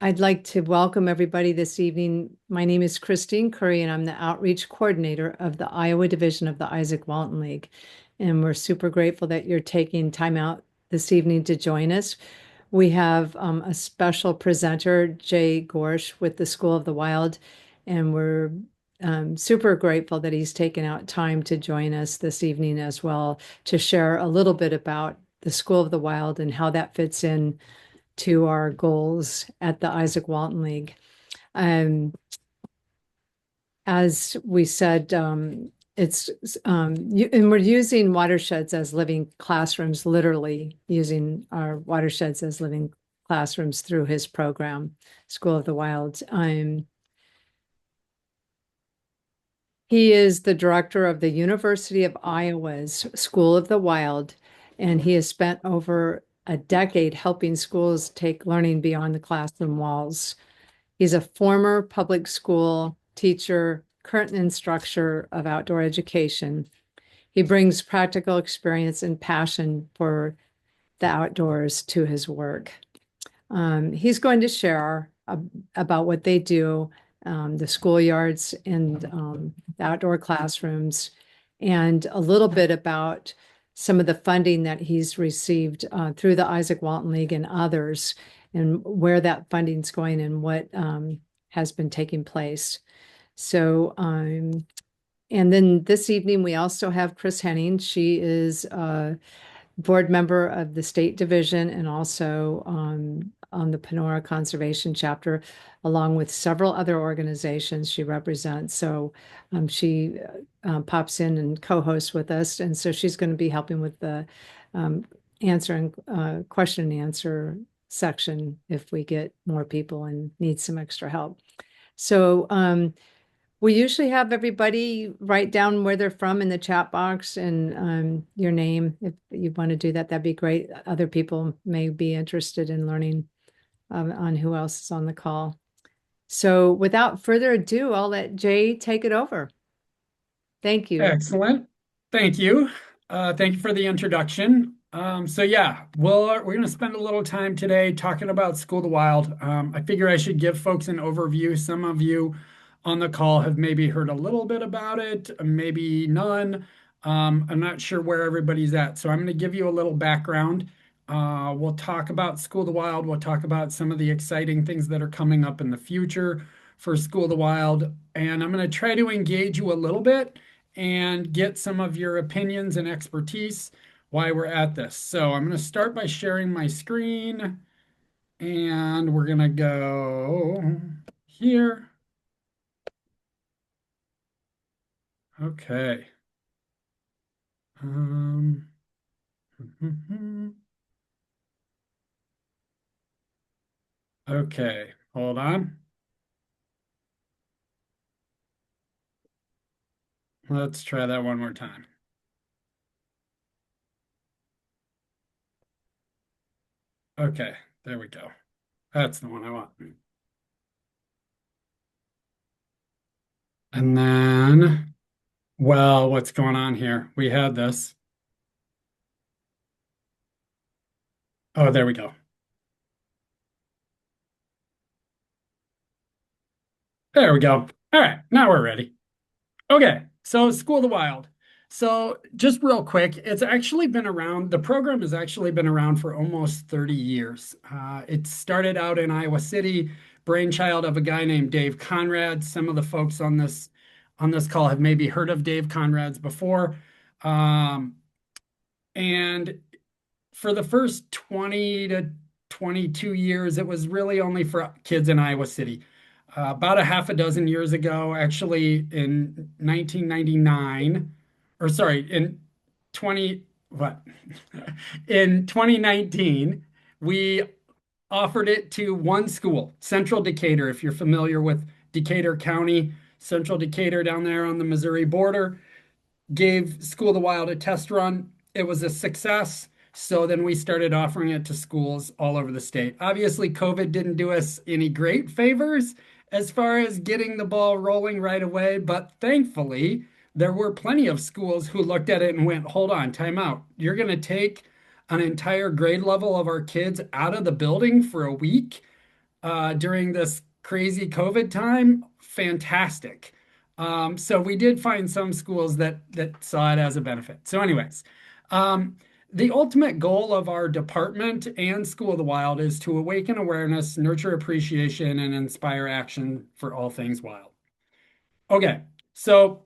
I'd like to welcome everybody this evening. My name is Christine Curry, and I'm the Outreach Coordinator of the Iowa Division of the Izaak Walton League. And we're super grateful that you're taking time out this evening to join us. We have a special presenter, Jay Gorsh, with the School of the Wild, and we're super grateful that he's taken out time to join us this evening as well to share a little bit about the School of the Wild and how that fits in to our goals at the Izaak Walton League. Um, as we said, it's and we're using watersheds as living classrooms, literally using our watersheds as living classrooms through his program, School of the Wild. He is the director of the University of Iowa's School of the Wild, and he has spent over a decade helping schools take learning beyond the classroom walls. He's a former public school teacher, current instructor of outdoor education. He brings practical experience and passion for the outdoors to his work. He's going to share about what they do, the schoolyards and the outdoor classrooms, and a little bit about some of the funding that he's received through the Izaak Walton League and others, and where that funding's going and what has been taking place. So, and then this evening we also have Chris Henning. She is board member of the state division and also on the Panora Conservation Chapter, along with several other organizations she represents. So she pops in and co-hosts with us. And so she's going to be helping with the answer and question and answer section if we get more people and need some extra help. So we usually have everybody write down where they're from in the chat box and your name. If you want to do that, that'd be great. Other people may be interested in learning on who else is on the call. So without further ado, I'll let Jay take it over. Thank you. Excellent. Thank you. Thank you for the introduction. We're going to spend a little time today talking about School of the Wild. I figure I should give folks an overview. Some of you on the call have maybe heard a little bit about it, maybe none. I'm not sure where everybody's at. So I'm going to give you a little background. We'll talk about School of the Wild. We'll talk about some of the exciting things that are coming up in the future for School of the Wild. And I'm going to try to engage you a little bit and get some of your opinions and expertise why we're at this. So I'm going to start by sharing my screen and we're going to go here. Okay. Okay, hold on. Let's try that one more time. Okay, there we go. That's the one I want. And then, well, what's going on here? We had this. Oh, there we go. There we go. All right, now we're ready. Okay, so School of the Wild. So just real quick, it's actually been around, the program has actually been around for almost 30 years. It started out in Iowa City, brainchild of a guy named Dave Conrad. Some of the folks on this call have maybe heard of Dave Conrad's before. And for the first 20 to 22 years, it was really only for kids in Iowa City. About a half a dozen years ago, actually in 1999, or sorry, in 20, what? In 2019, we offered it to one school, Central Decatur. If you're familiar with Decatur County, Central Decatur down there on the Missouri border, gave School of the Wild a test run. It was a success. So then we started offering it to schools all over the state. Obviously, COVID didn't do us any great favors as far as getting the ball rolling right away, but thankfully, there were plenty of schools who looked at it and went, hold on, time out. You're going to take an entire grade level of our kids out of the building for a week? during this crazy COVID time, fantastic. So we did find some schools that saw it as a benefit. So, anyways, um, the ultimate goal of our department and School of the Wild is to awaken awareness, nurture appreciation, and inspire action for all things wild. Okay, so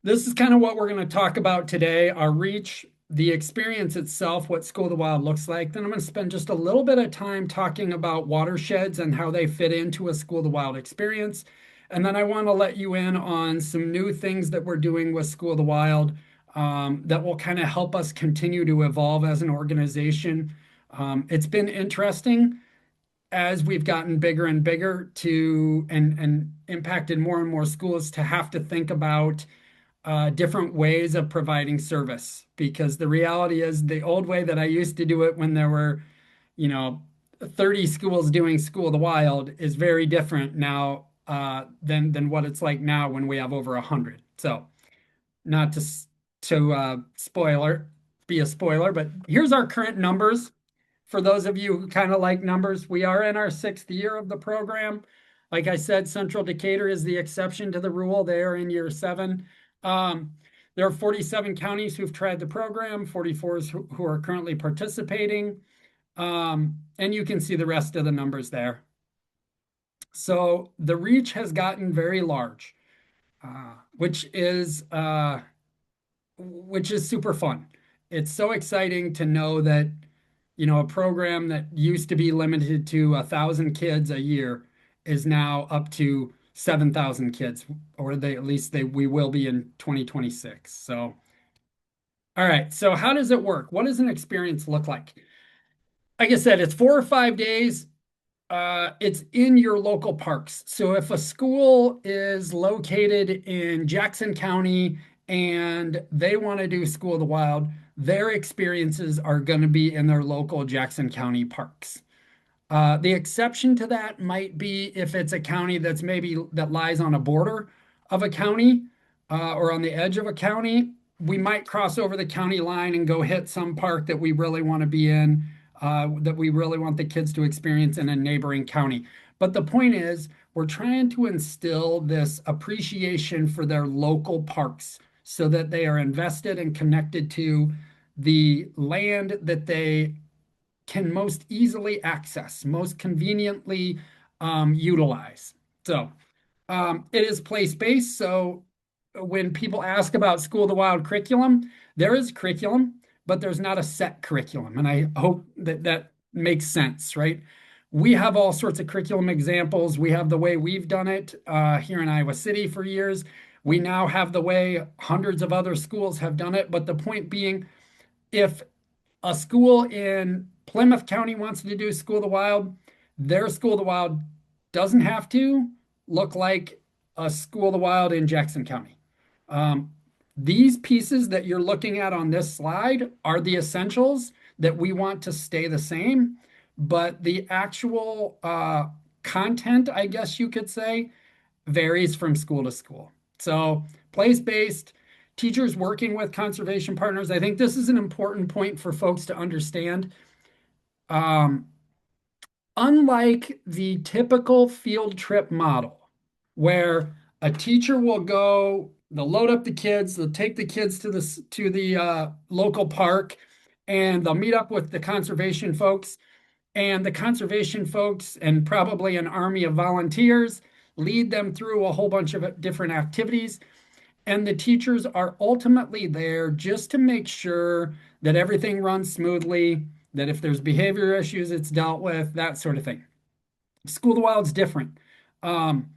this is kind of what we're going to talk about today, our reach, the experience itself, what School of the Wild looks like. Then I'm going to spend just a little bit of time talking about watersheds and how they fit into a School of the Wild experience. And then I want to let you in on some new things that we're doing with School of the Wild that will kind of help us continue to evolve as an organization. It's been interesting as we've gotten bigger and bigger to and impacted more and more schools to have to think about different ways of providing service, because the reality is the old way that I used to do it when there were, you know, 30 schools doing School of the Wild is very different now than what it's like now when we have over 100. So not to spoiler be a spoiler, but here's our current numbers. For those of you who kind of like numbers, we are in our 6th year of the program. Like I said, Central Decatur is the exception to the rule. They are in year 7. Um, there are 47 counties who've tried the program, 44 who are currently participating. And you can see the rest of the numbers there. So the reach has gotten very large, uh, which is uh, which is super fun. It's so exciting to know that, a program that used to be limited to 1,000 kids a year is now up to 7,000 kids, or at least we will be in 2026. So, all right. So how does it work? What does an experience look like? Like I said, it's 4 or 5 days. It's in your local parks. So if a school is located in Jackson County and they want to do School of the Wild, their experiences are going to be in their local Jackson County parks. The exception to that might be if it's a county that lies on a border of a county or on the edge of a county. We might cross over the county line and go hit some park that we really want to be in, that we really want the kids to experience in a neighboring county. But the point is, we're trying to instill this appreciation for their local parks so that they are invested and connected to the land that they can most easily access, most conveniently utilize. So it is place-based. So when people ask about School of the Wild curriculum, there is curriculum, but there's not a set curriculum. And I hope that that makes sense, right? We have all sorts of curriculum examples. We have the way we've done it here in Iowa City for years. We now have the way hundreds of other schools have done it. But the point being, if a school in Plymouth County wants to do School of the Wild, their School of the Wild doesn't have to look like a School of the Wild in Jackson County. Um, these pieces that you're looking at on this slide are the essentials that we want to stay the same, but the actual content, I guess you could say, varies from school to school. So place-based, teachers working with conservation partners. I think this is an important point for folks to understand. Um, Unlike the typical field trip model, where a teacher will go, they'll load up the kids, they'll take the kids to the local park, and they'll meet up with the conservation folks. And the conservation folks and probably an army of volunteers lead them through a whole bunch of different activities. And the teachers are ultimately there just to make sure that everything runs smoothly, that if there's behavior issues, it's dealt with, that sort of thing. School of the Wild's different. Um,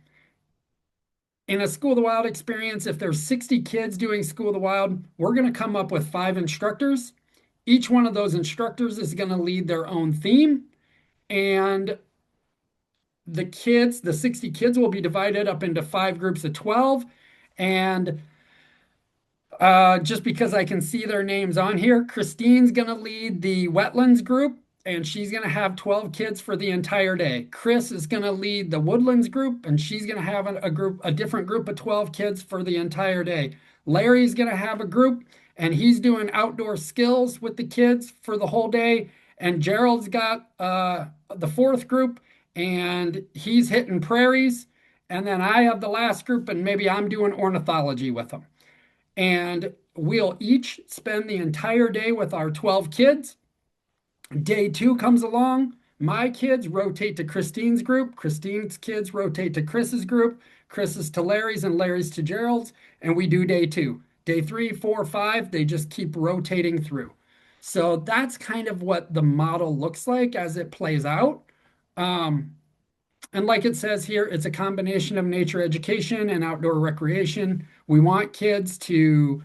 in a School of the Wild experience, if there's 60 kids doing School of the Wild, we're going to come up with 5 instructors. Each one of those instructors is going to lead their own theme. And the 60 kids will be divided up into 5 groups of 12. And just because I can see their names on here, Christine's going to lead the wetlands group, and she's going to have 12 kids for the entire day. Chris is going to lead the woodlands group, and she's going to have a different group of 12 kids for the entire day. Larry's going to have a group, and he's doing outdoor skills with the kids for the whole day. And Gerald's got the fourth group, and he's hitting prairies. And then I have the last group, and maybe I'm doing ornithology with them. And we'll each spend the entire day with our 12 kids. Day two comes along. My kids rotate to Christine's group. Christine's kids rotate to Chris's group. Chris's to Larry's, and Larry's to Gerald's. And we do day two. Day three, four, five, they just keep rotating through. So that's kind of what the model looks like as it plays out. Um, and like it says here, it's a combination of nature education and outdoor recreation. We want kids to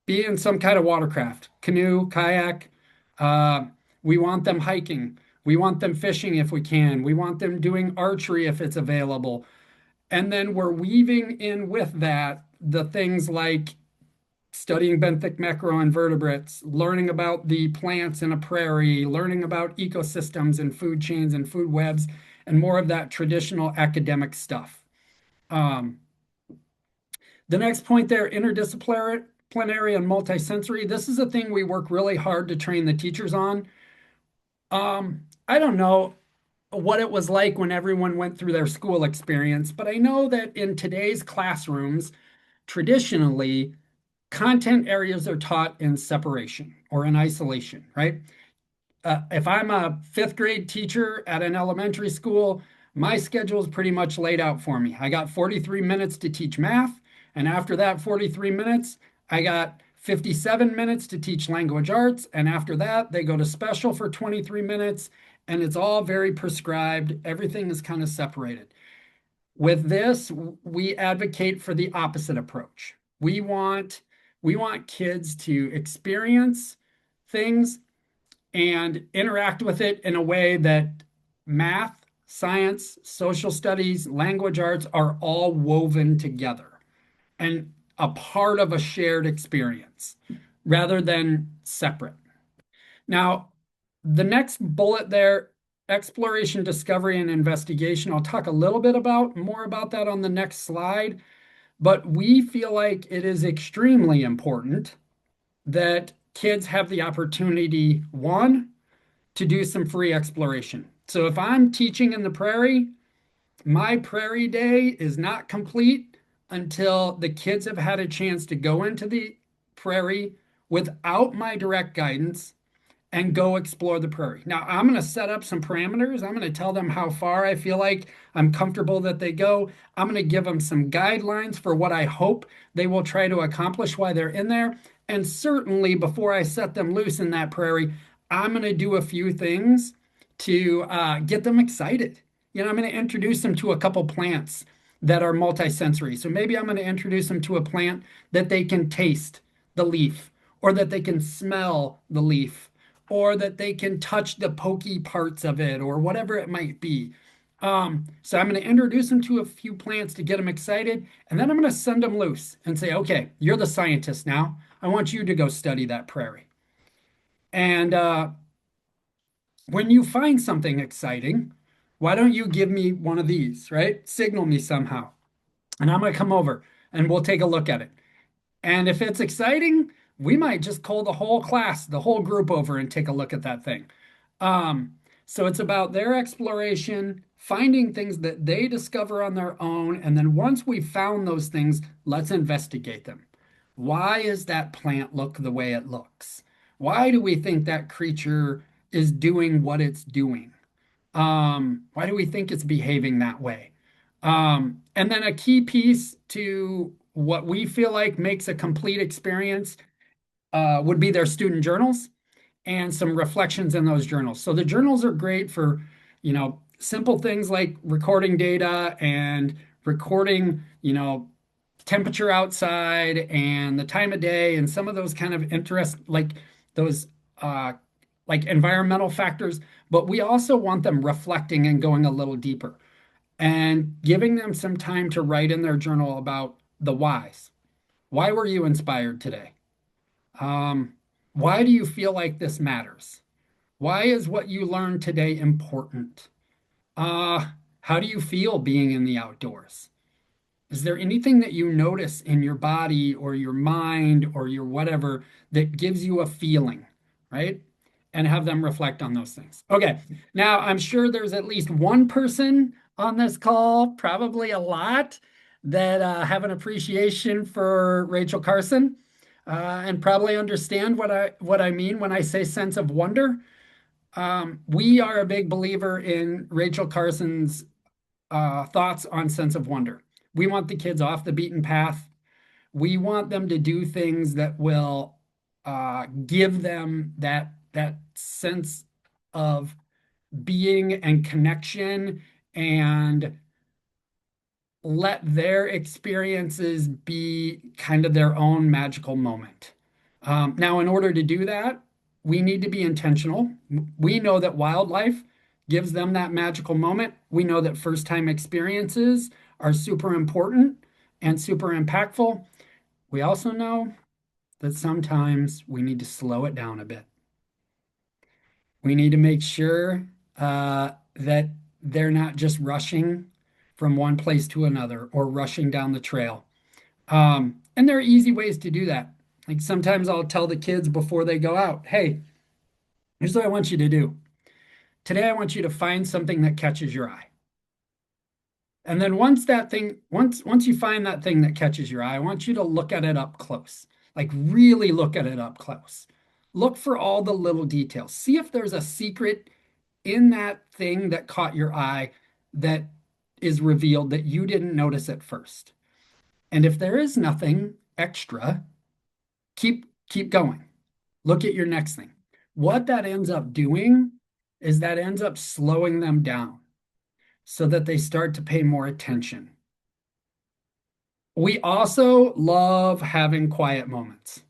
be in some kind of watercraft, canoe, kayak. Uh, we want them hiking. We want them fishing if we can. We want them doing archery if it's available. And then we're weaving in with that the things like studying benthic macroinvertebrates, learning about the plants in a prairie, learning about ecosystems and food chains and food webs, and more of that traditional academic stuff. Um, the next point there, interdisciplinary and multisensory. This is a thing we work really hard to train the teachers on. I don't know what it was like when everyone went through their school experience, but I know that in today's classrooms, traditionally, content areas are taught in separation or in isolation, right? If I'm a fifth grade teacher at an elementary school, my schedule is pretty much laid out for me. I got 43 minutes to teach math, and after that 43 minutes, I got 57 minutes to teach language arts, and after that, they go to special for 23 minutes, and it's all very prescribed. Everything is kind of separated. With this, we advocate for the opposite approach. We want kids to experience things and interact with it in a way that math, science, social studies, language arts are all woven together and a part of a shared experience rather than separate. Now, the next bullet there, exploration, discovery, and investigation. I'll talk a little bit more about that on the next slide, but we feel like it is extremely important that kids have the opportunity, one, to do some free exploration. So if I'm teaching in the prairie, my prairie day is not complete until the kids have had a chance to go into the prairie without my direct guidance and go explore the prairie. Now, I'm going to set up some parameters. I'm going to tell them how far I feel like I'm comfortable that they go. I'm going to give them some guidelines for what I hope they will try to accomplish while they're in there. And certainly, before I set them loose in that prairie, I'm going to do a few things to get them excited. I'm going to introduce them to a couple plants that are multisensory. So maybe I'm going to introduce them to a plant that they can taste the leaf, or that they can smell the leaf, or that they can touch the pokey parts of it, or whatever it might be. So I'm going to introduce them to a few plants to get them excited, and then I'm going to send them loose and say, okay, you're the scientist now. I want you to go study that prairie. And when you find something exciting, why don't you give me one of these, right? Signal me somehow. And I'm going to come over and we'll take a look at it. And if it's exciting, we might just call the whole class, the whole group over and take a look at that thing. So it's about their exploration, finding things that they discover on their own. And then once we've found those things, let's investigate them. Why does that plant look the way it looks? Why do we think that creature is doing what it's doing? Why do we think it's behaving that way? And then a key piece to what we feel like makes a complete experience would be their student journals and some reflections in those journals. So the journals are great for, simple things like recording data and recording, temperature outside and the time of day and some of those kind of interest, like those like environmental factors. But we also want them reflecting and going a little deeper and giving them some time to write in their journal about the whys. Why were you inspired today? Um, why do you feel like this matters? Why is what you learned today important? Uh, how do you feel being in the outdoors? Is there anything that you notice in your body or your mind or your whatever that gives you a feeling, right? and have them reflect on those things. Okay, now I'm sure there's at least one person on this call, probably a lot, that have an appreciation for Rachel Carson and probably understand what I mean when I say sense of wonder. We are a big believer in Rachel Carson's thoughts on sense of wonder. We want the kids off the beaten path. We want them to do things that will give them that sense of being and connection and let their experiences be kind of their own magical moment. Now, in order to do that, we need to be intentional. We know that wildlife gives them that magical moment. We know that first time experiences are super important and super impactful. We also know that sometimes we need to slow it down a bit. We need to make sure that they're not just rushing from one place to another or rushing down the trail. And there are easy ways to do that. Like sometimes I'll tell the kids before they go out, hey, here's what I want you to do. Today, I want you to find something that catches your eye. And then once you find that thing that catches your eye, I want you to look at it up close. Like really look at it up close. Look for all the little details. See if there's a secret in that thing that caught your eye that is revealed that you didn't notice at first. And if there is nothing extra, keep going. Look at your next thing. What that ends up doing is that ends up slowing them down so that they start to pay more attention. We also love having quiet moments,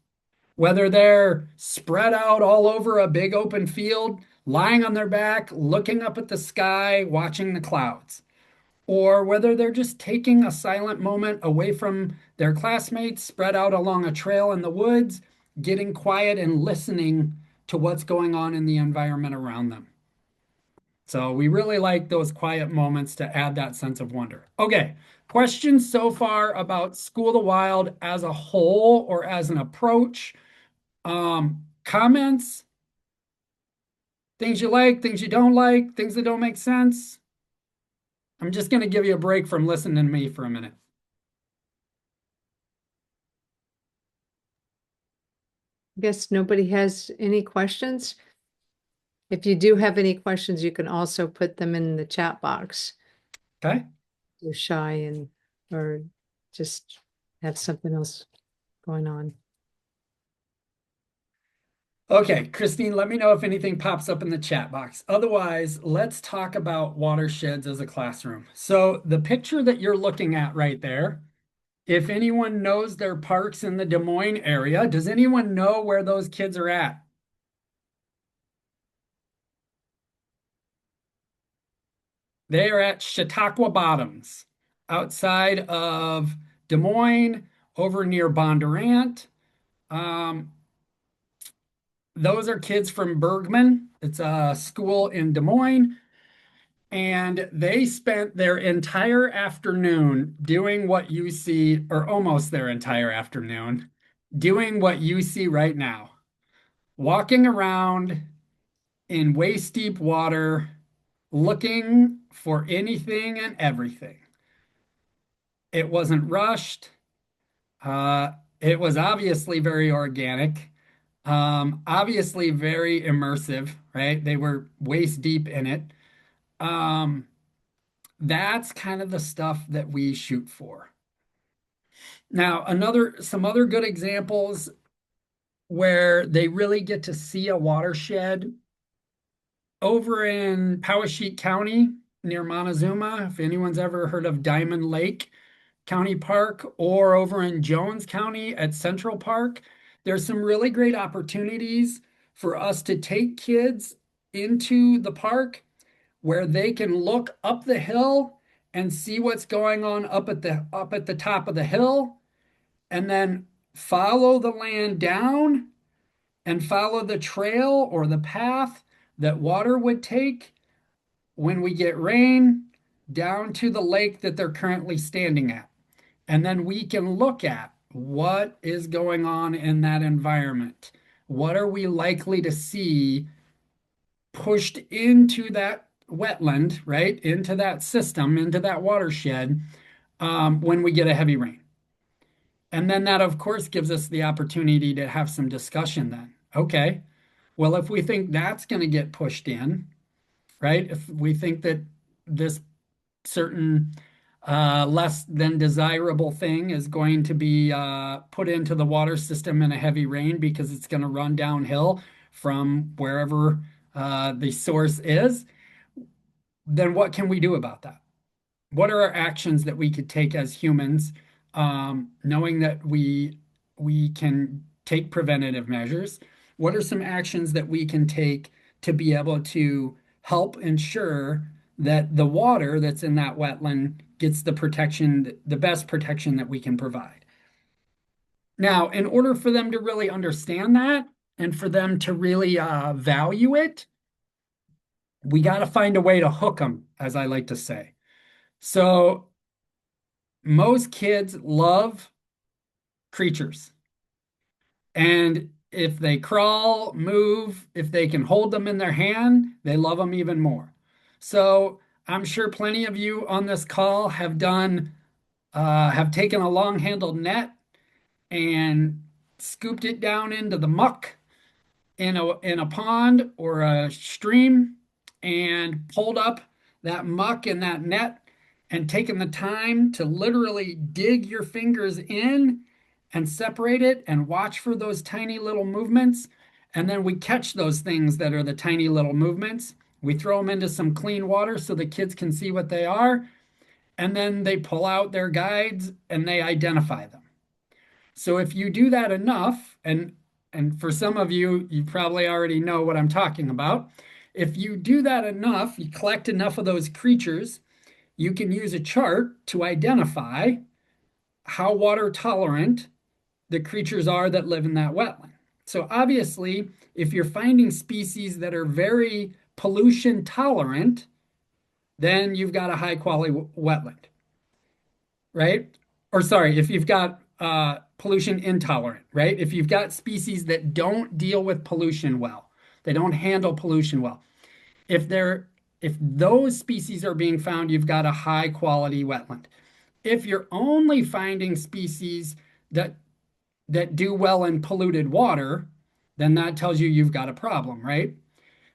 whether they're spread out all over a big open field, lying on their back, looking up at the sky, watching the clouds, or whether they're just taking a silent moment away from their classmates, spread out along a trail in the woods, getting quiet and listening to what's going on in the environment around them. So we really like those quiet moments to add that sense of wonder. Okay, questions so far about School of the Wild as a whole or as an approach? Comments? Things you like, things you don't like, things that don't make sense? I'm just going to give you a break from listening to me for a minute. I guess nobody has any questions. If you do have any questions, you can also put them in the chat box. Okay. You're shy and or just have something else going on. Okay, Christine, let me know if anything pops up in the chat box. Otherwise, let's talk about watersheds as a classroom. So the picture that you're looking at right there, if anyone knows their parks in the Des Moines area, does anyone know where those kids are at? They are at Chautauqua Bottoms, outside of Des Moines, over near Bondurant. Um, those are kids from Bergman. It's a school in Des Moines. And they spent their entire afternoon doing what you see, or almost their entire afternoon, doing what you see right now, walking around in waist deep water, looking for anything and everything. It wasn't rushed. It was obviously very organic, obviously very immersive, right? They were waist deep in it. Um, that's kind of the stuff that we shoot for. Now, some other good examples where they really get to see a watershed over in Powesheet County near Montezuma. If anyone's ever heard of Diamond Lake County Park, or over in Jones County at Central Park, there's some really great opportunities for us to take kids into the park where they can look up the hill and see what's going on up at the top of the hill, and then follow the land down and follow the trail or the path that water would take when we get rain down to the lake that they're currently standing at. And then we can look at what is going on in that environment. What are we likely to see pushed into that wetland, right? Into that system, into that watershed when we get a heavy rain. And then that, of course, gives us the opportunity to have some discussion then. Okay, well, if we think that's going to get pushed in, right? If we think that this certain less than desirable thing is going to be put into the water system in a heavy rain because it's going to run downhill from wherever the source is, then what can we do about that? What are our actions that we could take as humans, knowing that we can take preventative measures? What are some actions that we can take to be able to help ensure that the water that's in that wetland gets the protection, the best protection that we can provide? Now, in order for them to really understand that and for them to really value it, we got to find a way to hook them, as I like to say. So most kids love creatures. And if they crawl, move, if they can hold them in their hand, they love them even more. So I'm sure plenty of you on this call have taken a long-handled net and scooped it down into the muck in a pond or a stream and pulled up that muck in that net and taken the time to literally dig your fingers in and separate it and watch for those tiny little movements. And then we catch those things that are the tiny little movements. We throw them into some clean water so the kids can see what they are. And then they pull out their guides and they identify them. So if you do that enough, and for some of you, you probably already know what I'm talking about. If you do that enough, you collect enough of those creatures, you can use a chart to identify how water tolerant the creatures are that live in that wetland. So obviously, if you're finding species that are very pollution tolerant, then you've got a high quality wetland, right? Or sorry, if you've got pollution intolerant, right? If you've got species that don't deal with pollution well, they don't handle pollution well. If they're if those species are being found, you've got a high quality wetland. If you're only finding species that do well in polluted water, then that tells you you've got a problem, right?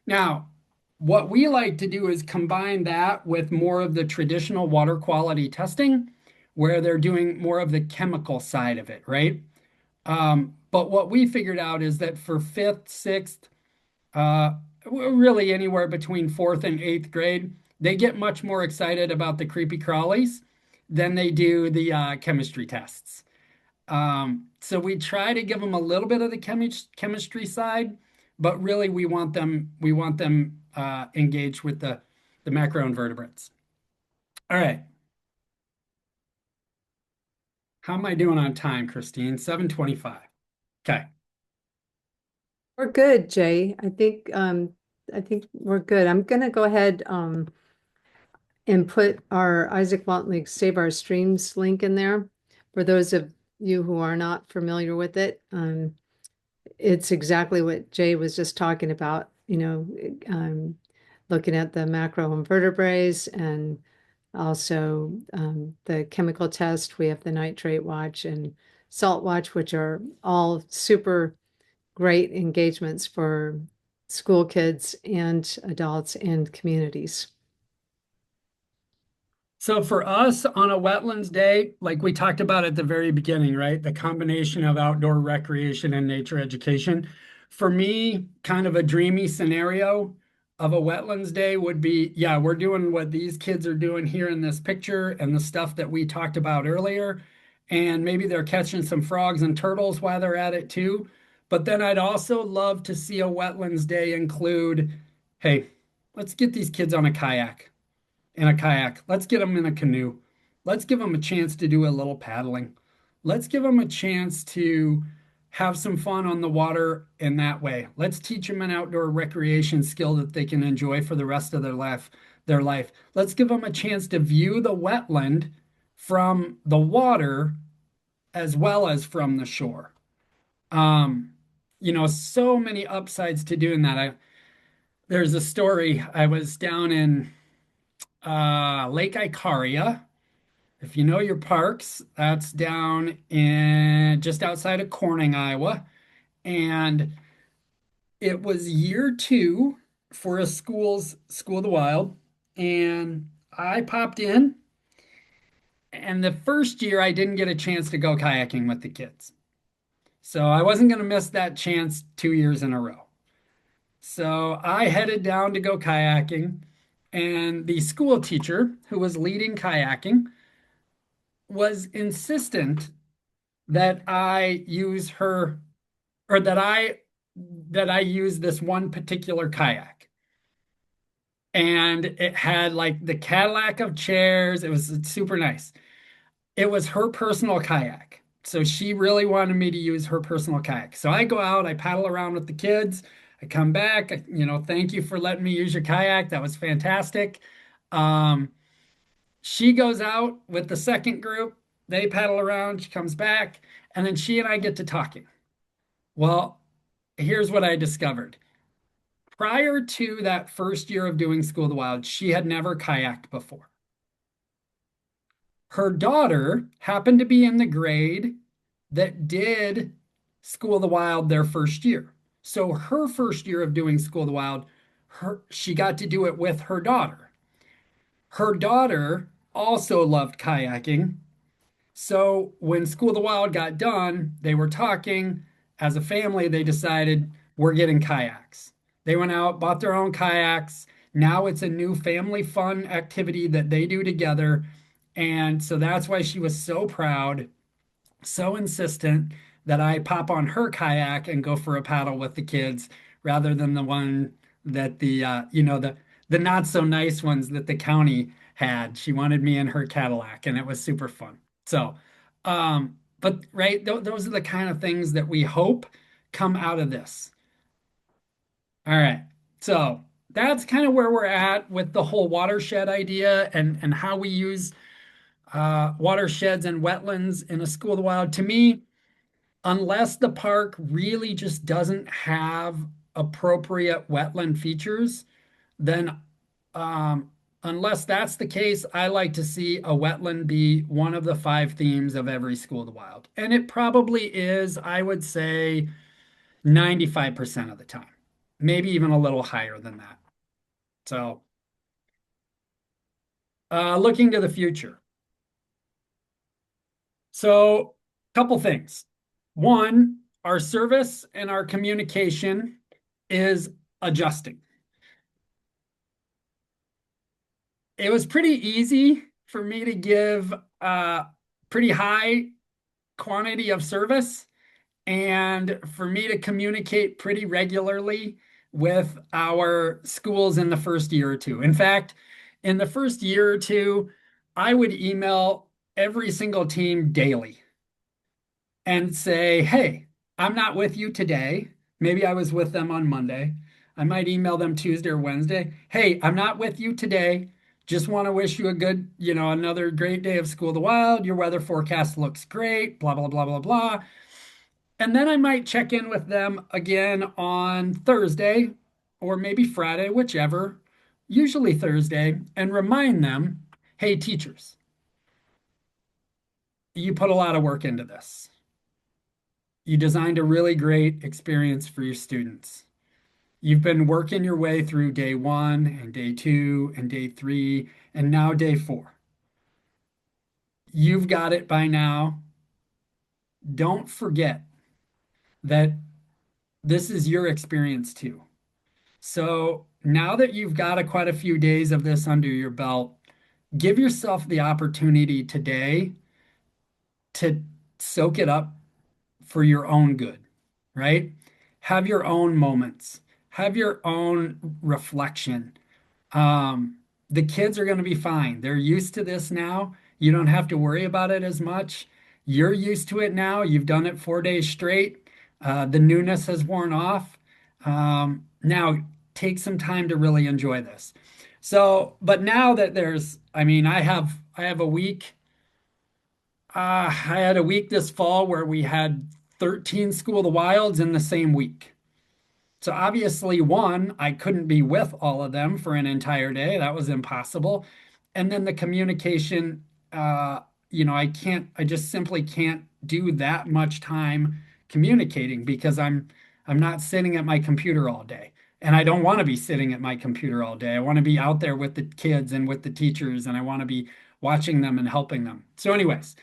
Now, what we like to do is combine that with more of the traditional water quality testing, where they're doing more of the chemical side of it, right? But what we figured out is that for fifth, sixth, uh, really anywhere between fourth and eighth grade, they get much more excited about the creepy crawlies than they do the chemistry tests. So we try to give them a little bit of the chemistry side, but really we want them engaged with the macroinvertebrates. All right. How am I doing on time, Christine? 7:25. Okay. We're good, Jay. I think we're good. I'm gonna go ahead and put our Izaak Walton League Save Our Streams link in there for those of you who are not familiar with it. It's exactly what Jay was just talking about, looking at the macroinvertebrates and also the chemical test. We have the nitrate watch and salt watch, which are all super great engagements for school kids and adults and communities. So for us on a wetlands day, like we talked about at the very beginning, right? The combination of outdoor recreation and nature education. For me, kind of a dreamy scenario of a wetlands day would be, yeah, we're doing what these kids are doing here in this picture and the stuff that we talked about earlier. And maybe they're catching some frogs and turtles while they're at it too. But then I'd also love to see a wetlands day include, hey, let's get these kids on a kayak in a kayak. Let's get them in a canoe. Let's give them a chance to do a little paddling. Let's give them a chance to have some fun on the water in that way. Let's teach them an outdoor recreation skill that they can enjoy for the rest of their life. Let's give them a chance to view the wetland from the water as well as from the shore. Um, so many upsides to doing that. There's a story. I was down in Lake Icaria. If you know your parks, that's down in just outside of Corning, Iowa. And it was year two for a School of the Wild. And I popped in, and the first year I didn't get a chance to go kayaking with the kids. So I wasn't going to miss that chance 2 years in a row. So I headed down to go kayaking, and the school teacher who was leading kayaking was insistent that I use her or that I use this one particular kayak. And it had like the Cadillac of chairs. It was super nice. It was her personal kayak. So she really wanted me to use her personal kayak. So I go out, I paddle around with the kids. I come back, thank you for letting me use your kayak. That was fantastic. Um, she goes out with the second group. They paddle around. She comes back, and then she and I get to talking. Well, here's what I discovered. Prior to that first year of doing School of the Wild, she had never kayaked before. Her daughter happened to be in the grade that did School of the Wild their first year. So her first year of doing School of the Wild, she got to do it with her daughter. Her daughter also loved kayaking. So when School of the Wild got done, they were talking. As a family, they decided we're getting kayaks. They went out, bought their own kayaks. Now it's a new family fun activity that they do together. And so that's why she was so proud, so insistent that I pop on her kayak and go for a paddle with the kids rather than the one that the not so nice ones that the county had. She wanted me in her Cadillac, and it was super fun. So, but right, th those are the kind of things that we hope come out of this. All right. So that's kind of where we're at with the whole watershed idea and how we use watersheds and wetlands in a School of the Wild. To me, unless the park really just doesn't have appropriate wetland features, then unless that's the case, I like to see a wetland be one of the five themes of every School of the Wild. And it probably is, I would say, 95% of the time, maybe even a little higher than that. So, looking to the future. So, couple things. One, our service and our communication is adjusting. It was pretty easy for me to give a pretty high quantity of service and for me to communicate pretty regularly with our schools in the first year or two. In fact, in the first year or two, I would email every single team daily and say, hey, I'm not with you today. Maybe I was with them on Monday. I might email them Tuesday or Wednesday. Hey, I'm not with you today. Just want to wish you a good, another great day of School of the Wild. Your weather forecast looks great, blah, blah, blah, blah, blah. And then I might check in with them again on Thursday or maybe Friday, whichever, usually Thursday, and remind them, hey, teachers, you put a lot of work into this. You designed a really great experience for your students. You've been working your way through day one and day two and day three and now day four. You've got it by now. Don't forget that this is your experience too. So now that you've got quite a few days of this under your belt, give yourself the opportunity today to soak it up for your own good, right? Have your own moments, have your own reflection. The kids are going to be fine. They're used to this now. You don't have to worry about it as much. You're used to it now. You've done it 4 days straight. The newness has worn off. Now take some time to really enjoy this. So, but now that I have a week. I had a week this fall where we had 13 School of the Wilds in the same week. So obviously, one, I couldn't be with all of them for an entire day. That was impossible. And then the communication, uh, I just simply can't do that much time communicating because I'm not sitting at my computer all day. And I don't want to be sitting at my computer all day. I want to be out there with the kids and with the teachers, and I want to be watching them and helping them. So, anyways,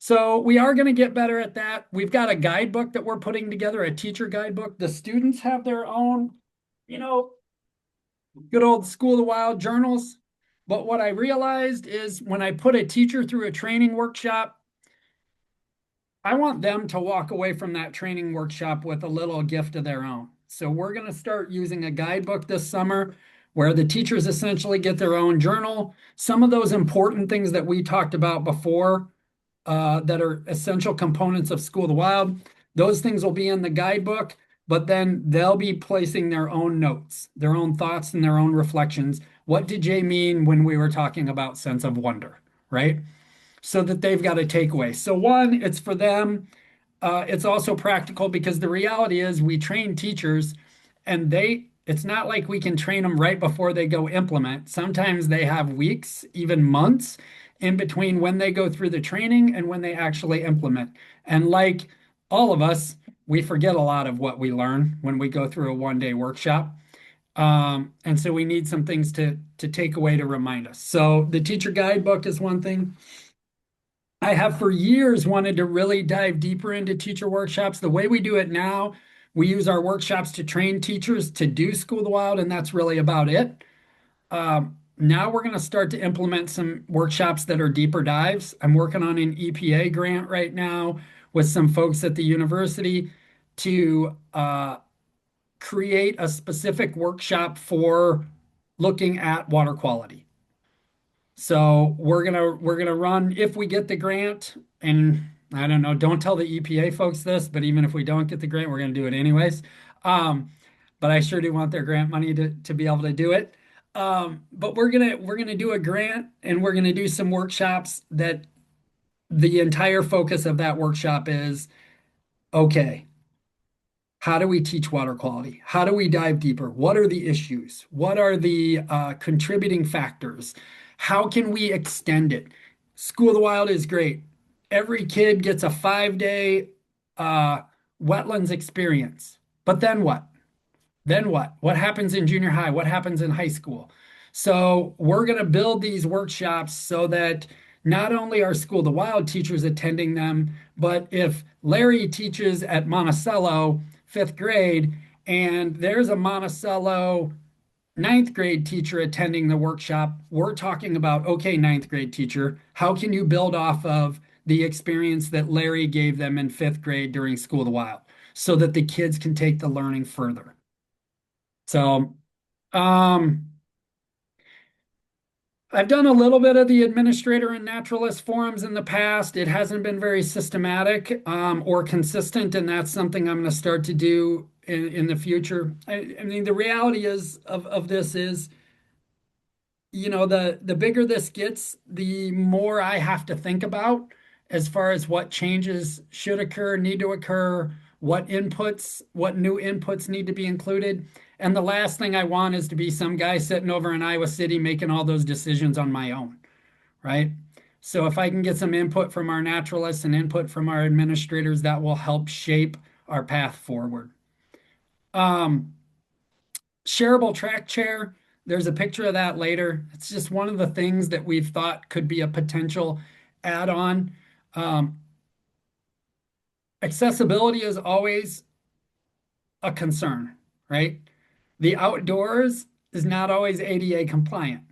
so we are going to get better at that. We've got a guidebook that we're putting together, a teacher guidebook. The students have their own, you know, good old School of the Wild journals. But what I realized is when I put a teacher through a training workshop, I want them to walk away from that training workshop with a little gift of their own. So we're going to start using a guidebook this summer where the teachers essentially get their own journal. Some of those important things that we talked about before that are essential components of School of the Wild. Those things will be in the guidebook, but then they'll be placing their own notes, their own thoughts, and their own reflections. What did Jay mean when we were talking about sense of wonder, right? So that they've got a takeaway. So, one, it's for them. It's also practical because the reality is we train teachers and it's not like we can train them right before they go implement. Sometimes they have weeks, even months in between when they go through the training and when they actually implement. And like all of us, we forget a lot of what we learn when we go through a 1 day workshop. And so we need some things to take away to remind us. So the teacher guidebook is one thing. I have for years wanted to really dive deeper into teacher workshops. The way we do it now, we use our workshops to train teachers to do School of the Wild, and that's really about it. Now we're going to start to implement some workshops that are deeper dives. I'm working on an EPA grant right now with some folks at the university to create a specific workshop for looking at water quality. So we're gonna run if we get the grant, and I don't know, don't tell the EPA folks this, but even if we don't get the grant, we're gonna do it anyways. Um, but I sure do want their grant money to be able to do it. But we're gonna do a grant and we're gonna do some workshops that the entire focus of that workshop is okay. How do we teach water quality? How do we dive deeper? What are the issues? What are the contributing factors? How can we extend it? School of the Wild is great. Every kid gets a 5 day wetlands experience. But then what? Then what? What happens in junior high? What happens in high school? So we're going to build these workshops so that not only are School of the Wild teachers attending them, but if Larry teaches at Monticello 5th grade and there's a Monticello ninth grade teacher attending the workshop, we're talking about, okay, ninth grade teacher, how can you build off of the experience that Larry gave them in 5th grade during School of the Wild so that the kids can take the learning further? So, um, I've done a little bit of the administrator and naturalist forums in the past. It hasn't been very systematic or consistent, and that's something I'm going to start to do in the future. I mean, the reality is of this is, the bigger this gets, the more I have to think about as far as what changes should occur, need to occur, what new inputs need to be included. And the last thing I want is to be some guy sitting over in Iowa City making all those decisions on my own, right? So if I can get some input from our naturalists and input from our administrators, that will help shape our path forward. Um, Shareable track chair, there's a picture of that later. It's just one of the things that we've thought could be a potential add-on. Um, Accessibility is always a concern, right? The outdoors is not always ADA compliant.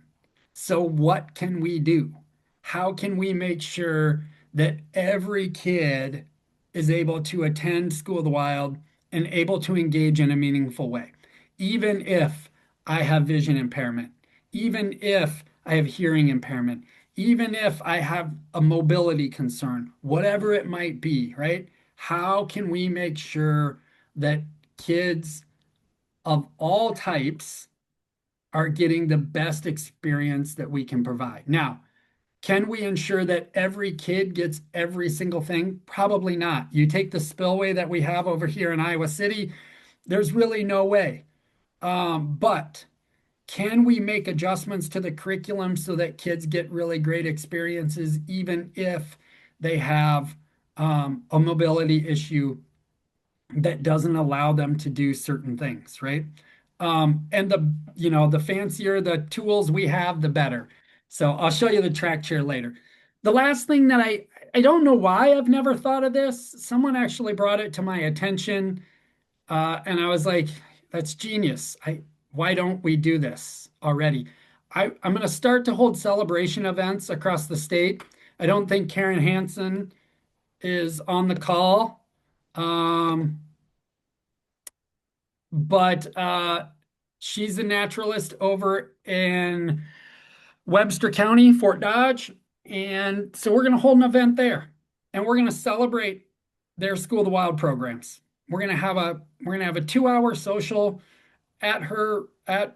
So what can we do? How can we make sure that every kid is able to attend School of the Wild and able to engage in a meaningful way? Even if I have vision impairment, even if I have hearing impairment, even if I have a mobility concern, whatever it might be, right? How can we make sure that kids of all types are getting the best experience that we can provide? Now, can we ensure that every kid gets every single thing? Probably not. You take the spillway that we have over here in Iowa City, There's really no way. But can we make adjustments to the curriculum so that kids get really great experiences, even if they have a mobility issue that doesn't allow them to do certain things, right? And the fancier the tools we have, the better. So I'll show you the track chair later. The last thing that I don't know why I've never thought of this. Someone actually brought it to my attention, and I was like, that's genius. Why don't we do this already? I'm going to start to hold celebration events across the state. I don't think Karen Hansen is on the call. Um, but she's a naturalist over in Webster County, Fort Dodge. And so we're going to hold an event there and we're going to celebrate their School of the Wild programs. We're going to have a 2-hour social at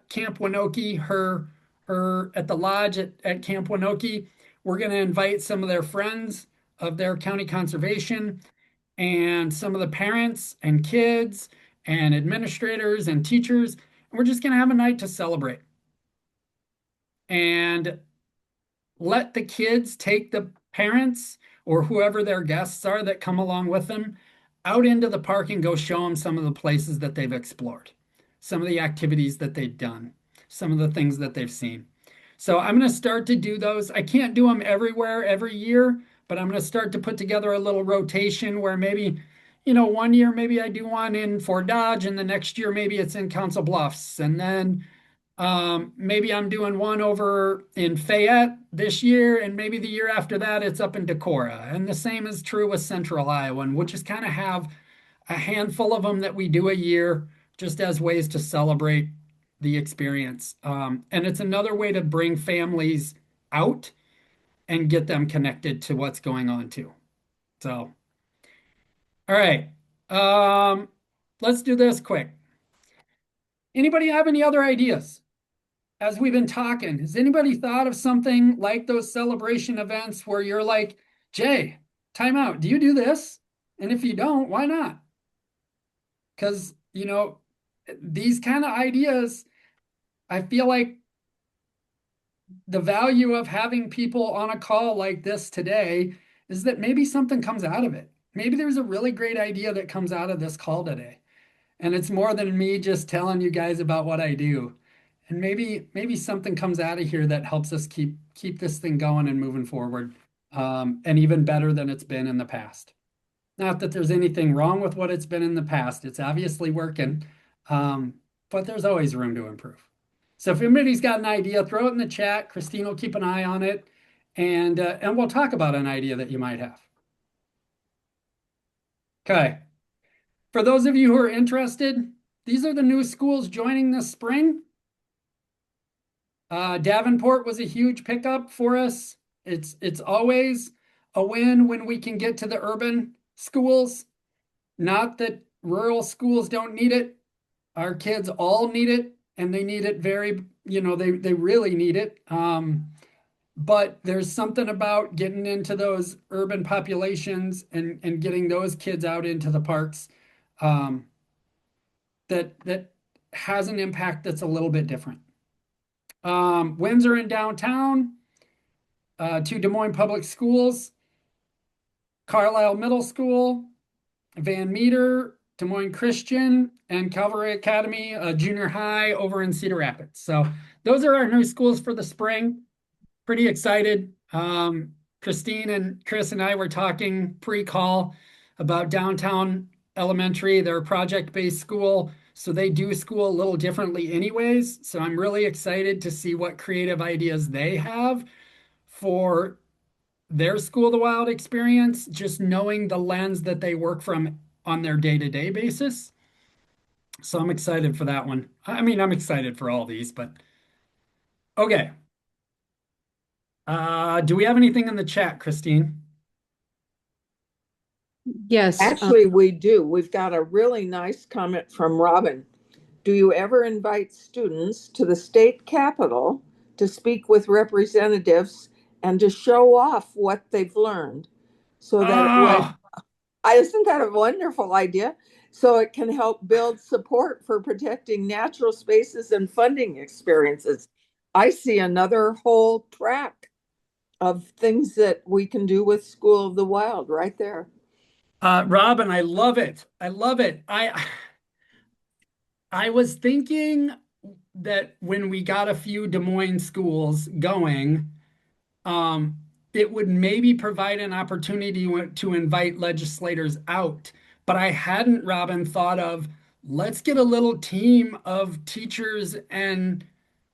Camp Winoki, her at the lodge at Camp Winoki. We're going to invite some of their friends of their county conservation and some of the parents and kids and administrators and teachers. And we're just going to have a night to celebrate and let the kids take the parents or whoever their guests are that come along with them out into the park and go show them some of the places that they've explored, some of the activities that they've done, some of the things that they've seen. So I'm going to start to do those. I can't do them everywhere every year, but I'm going to start to put together a little rotation where maybe, one year maybe I do one in Fort Dodge, and the next year maybe it's in Council Bluffs, and then maybe I'm doing one over in Fayette this year, and maybe the year after that it's up in Decorah. And the same is true with Central Iowa, and we'll just kind of have a handful of them that we do a year just as ways to celebrate the experience. And it's another way to bring families out and get them connected to what's going on too. So, all right. Let's do this quick. Anybody have any other ideas? As we've been talking, has anybody thought of something like those celebration events where you're like, Jay, time out. Do you do this? And if you don't, why not? Because, these kind of ideas, I feel like the value of having people on a call like this today is that maybe something comes out of it. Maybe there's a really great idea that comes out of this call today. And it's more than me just telling you guys about what I do. And maybe something comes out of here that helps us keep this thing going and moving forward, and even better than it's been in the past. Not that there's anything wrong with what it's been in the past. It's obviously working, but there's always room to improve. So if anybody's got an idea, throw it in the chat. Christine will keep an eye on it, and we'll talk about an idea that you might have. Okay. For those of you who are interested, these are the new schools joining this spring. Davenport was a huge pickup for us. It's always a win when we can get to the urban schools. Not that rural schools don't need it. Our kids all need it, and they need it they really need it. But there's something about getting into those urban populations and getting those kids out into the parks that has an impact that's a little bit different. Windsor and downtown, to Des Moines Public Schools, Carlisle Middle School, Van Meter, Des Moines Christian, and Calvary Academy Junior High over in Cedar Rapids. So those are our new schools for the spring. Pretty excited. Christine and Chris and I were talking pre-call about downtown elementary, their project-based school. So they do school a little differently anyways. So I'm really excited to see what creative ideas they have for their School of the Wild experience, just knowing the lens that they work from on their day-to-day basis. So I'm excited for that one. I mean, I'm excited for all these, but okay. Do we have anything in the chat, Christine? Yes. Actually, we do. We've got a really nice comment from Robin. Do you ever invite students to the state capitol to speak with representatives and to show off what they've learned? So that it would, Oh, isn't that a wonderful idea? so it can help build support for protecting natural spaces and funding experiences. I see another whole track of things that we can do with School of the Wild right there. Robin, I love it. I love it. I was thinking that when we got a few Des Moines schools going, um, it would maybe provide an opportunity to invite legislators out. But I hadn't, Robin, thought of let's get a little team of teachers and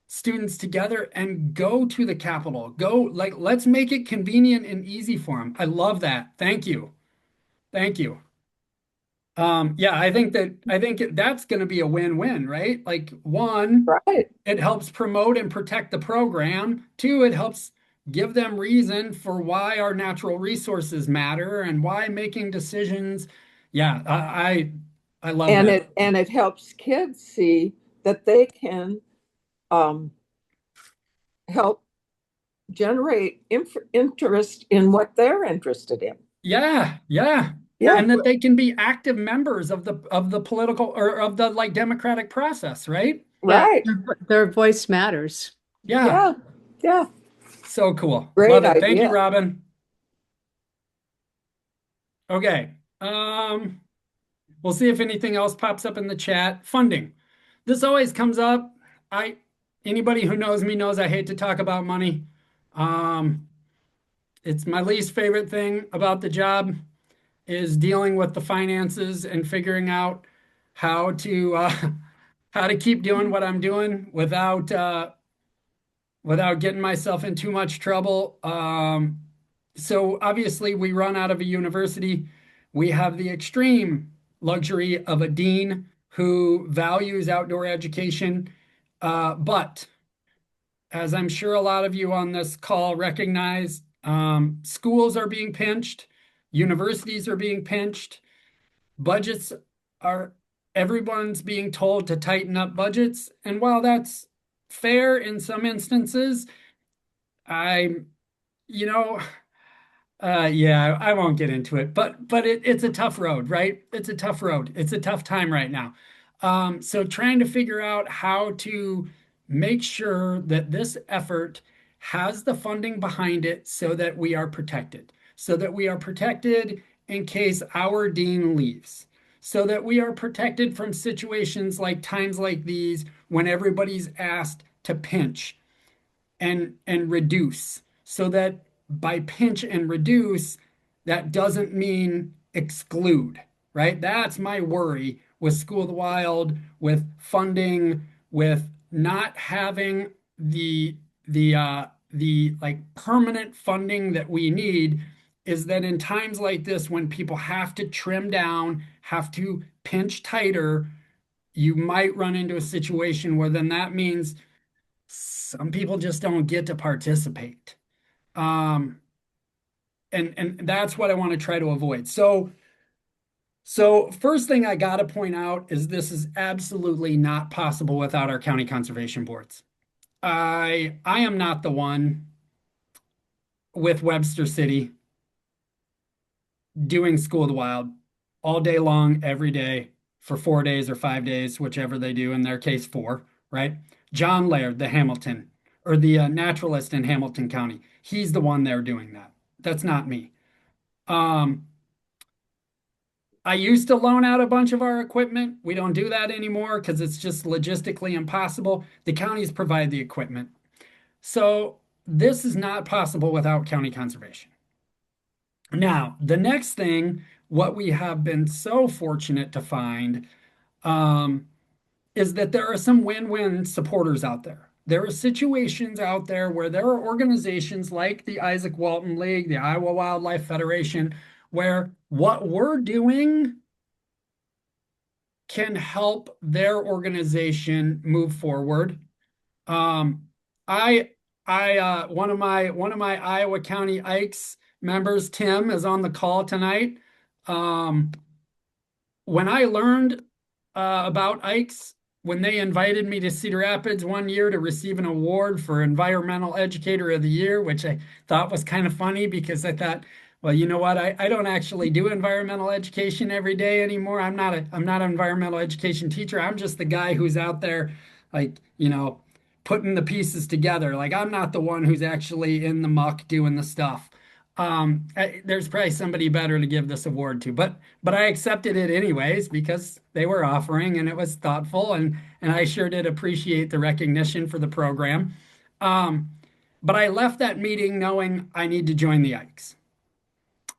students together and go to the Capitol. Go, like, let's make it convenient and easy for them. I love that. Thank you. Thank you. Yeah, I think that's going to be a win-win, right? Like, one, Right. it helps promote and protect the program. Two, it helps give them reason for why our natural resources matter and why making decisions. Yeah, I love And that. it helps kids see that they can um, help generate interest in what they're interested in. Yeah, yeah. Yeah, And that they can be active members of the political or of the like democratic process, right? Yeah, right. their voice matters. Yeah. Yeah, yeah. So cool. Great Love it. Thank you, idea. Robin. Okay. We'll see if anything else pops up in the chat. Funding. This always comes up. I Anybody who knows me knows I hate to talk about money. Um, it's my least favorite thing about the job is dealing with the finances and figuring out how to how to keep doing what I'm doing without getting myself in too much trouble. So obviously we run out of a university. We have the extreme luxury of a dean who values outdoor education. But as I'm sure a lot of you on this call recognize, schools are being pinched, universities are being pinched, budgets are, everyone's being told to tighten up budgets. And while that's fair in some instances, I'm, you know, yeah, I won't get into it, but it's a tough road, right? It's a tough road. It's a tough time right now. So trying to figure out how to make sure that this effort has the funding behind it so that we are protected, so that we are protected in case our dean leaves, so that we are protected from situations like times like these when everybody's asked to pinch and reduce, so that by pinch and reduce, that doesn't mean exclude, right? That's my worry with School of the Wild, with funding, with not having the like permanent funding that we need, is that in times like this when people have to trim down, have to pinch tighter, you might run into a situation where then that means some people just don't get to participate. Um, and that's what I want to try to avoid. So first thing I got to point out is this is absolutely not possible without our county conservation boards. I am not the one with Webster City doing School of the Wild all day long, every day for 4 days or 5 days, whichever they do, in their case, four, right? John Laird, the Hamilton, or the naturalist in Hamilton County, he's the one there doing that. That's not me. Um, I used to loan out a bunch of our equipment. We don't do that anymore because it's just logistically impossible. The counties provide the equipment. So this is not possible without county conservation. Now, the next thing, what we have been so fortunate to find, is that there are some win-win supporters out there. There are situations out there where there are organizations like the Izaak Walton League, the Iowa Wildlife Federation, where what we're doing can help their organization move forward. Um, I, one of my Iowa County Ikes members, Tim, is on the call tonight. Um, when I learned about Ikes, when they invited me to Cedar Rapids one year to receive an award for Environmental Educator of the Year, which I thought was kind of funny because I thought, Well, you know what? I don't actually do environmental education every day anymore. I'm not an environmental education teacher. I'm just the guy who's out there, like, putting the pieces together. Like I'm not the one who's actually in the muck doing the stuff. There's probably somebody better to give this award to, but I accepted it anyways because they were offering and it was thoughtful and I sure did appreciate the recognition for the program. Um, but I left that meeting knowing I need to join the Ikes.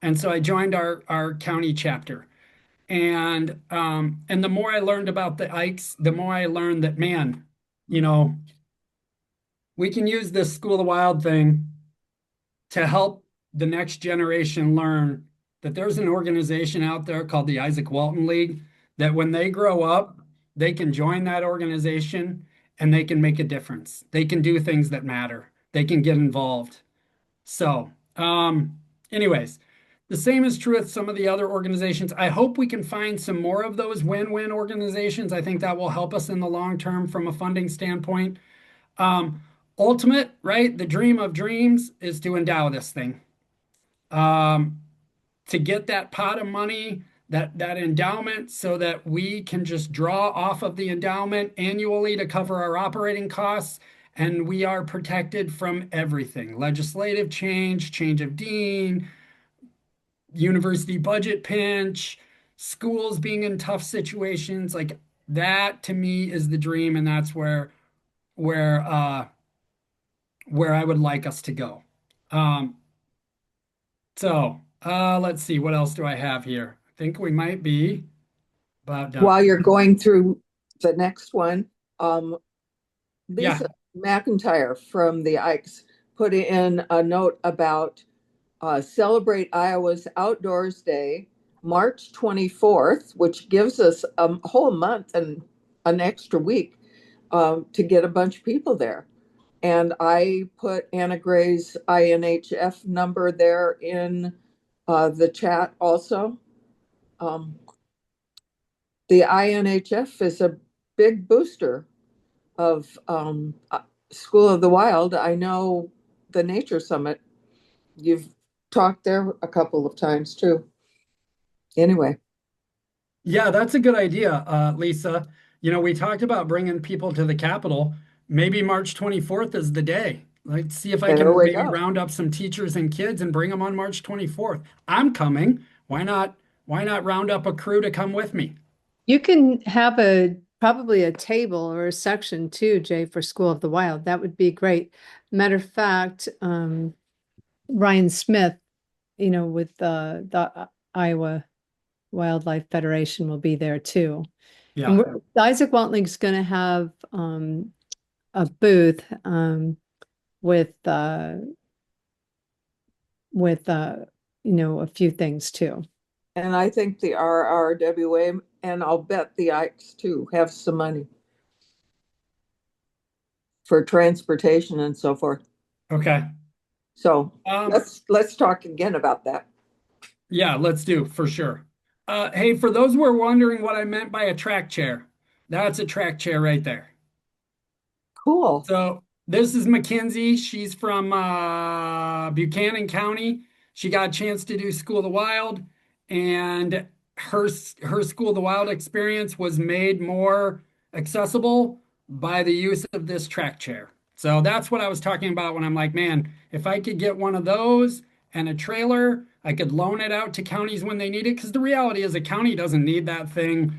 And so I joined our county chapter. And the more I learned about the Ikes, the more I learned that, man, you know, we can use this School of the Wild thing to help the next generation learn that there's an organization out there called the Izaak Walton League that when they grow up, they can join that organization and they can make a difference. They can do things that matter. They can get involved. So, anyways, the same is true with some of the other organizations. I hope we can find some more of those win-win organizations. I think that will help us in the long term from a funding standpoint. Um, Ultimate, right? The dream of dreams is to endow this thing. Um, to get that pot of money, that endowment, so that we can just draw off of the endowment annually to cover our operating costs, and we are protected from everything: legislative change, change of dean, university budget pinch, schools being in tough situations. Like that to me is the dream, and that's where uh where I would like us to go. Um, let's see, what else do I have here? I think we might be about done. While you're going through the next one, um, Yeah, Lisa McIntyre from the Ikes put in a note about Celebrate Iowa's Outdoors Day, March 24th, which gives us a whole month and an extra week to get a bunch of people there. And I put Anna Gray's INHF number there in the chat also. Um, the INHF is a big booster of School of the Wild. I know the Nature Summit. You've talked there a couple of times too. Anyway, yeah, that's a good idea, Lisa. We talked about bringing people to the Capitol. Maybe March 24th is the day. Let's see if I there can we maybe go. round up some teachers and kids and bring them on March 24th. I'm coming. Why not round up a crew to come with me? You can have probably a table or a section too, Jay, for School of the Wild. That would be great. Matter of fact, Ryan Smith, with the Iowa Wildlife Federation will be there too. And Yeah. the Izaak Walton's going to have a booth with with a few things too. And I think the RRWA, and I'll bet the Ikes too, have some money for transportation and so forth. Okay. So Um, let's talk again about that. yeah, let's do for sure. Hey, for those who are wondering what I meant by a track chair, that's a track chair right there. Cool. So this is Mackenzie. She's from Buchanan County. She got a chance to do School of the Wild, and her School of the Wild experience was made more accessible by the use of this track chair. So that's what I was talking about when I'm like, man, if I could get one of those and a trailer, I could loan it out to counties when they need it. Because the reality is, a county doesn't need that thing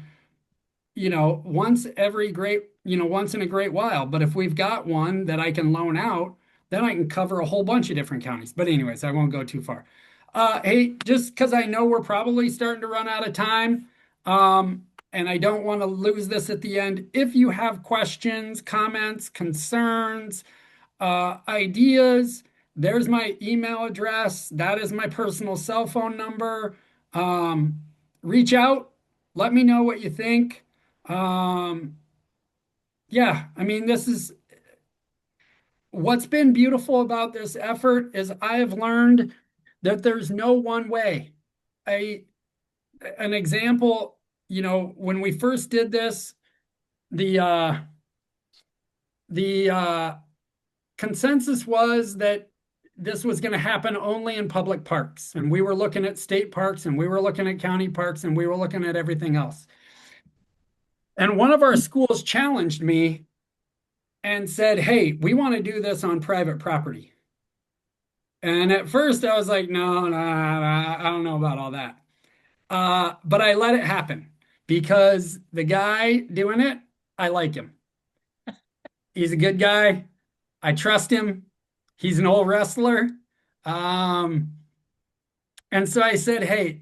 once in a great while. But if we've got one that I can loan out, then I can cover a whole bunch of different counties. But anyways, I won't go too far. Hey, just because I know we're probably starting to run out of time, and I don't want to lose this at the end. If you have questions, comments, concerns, ideas, there's my email address. That is my personal cell phone number. Um, Reach out. Let me know what you think. Um, yeah, I mean, this is what's been beautiful about this effort is I have learned that there's no one way. A an example, when we first did this, the the consensus was that this was going to happen only in public parks. And we were looking at state parks and we were looking at county parks and we were looking at everything else. And one of our schools challenged me and said, "Hey, we want to do this on private property." And at first I was like, no, no, I don't know about all that. But I let it happen because the guy doing it, I like him. He's a good guy. I trust him. He's an old wrestler. Um, and so I said, hey,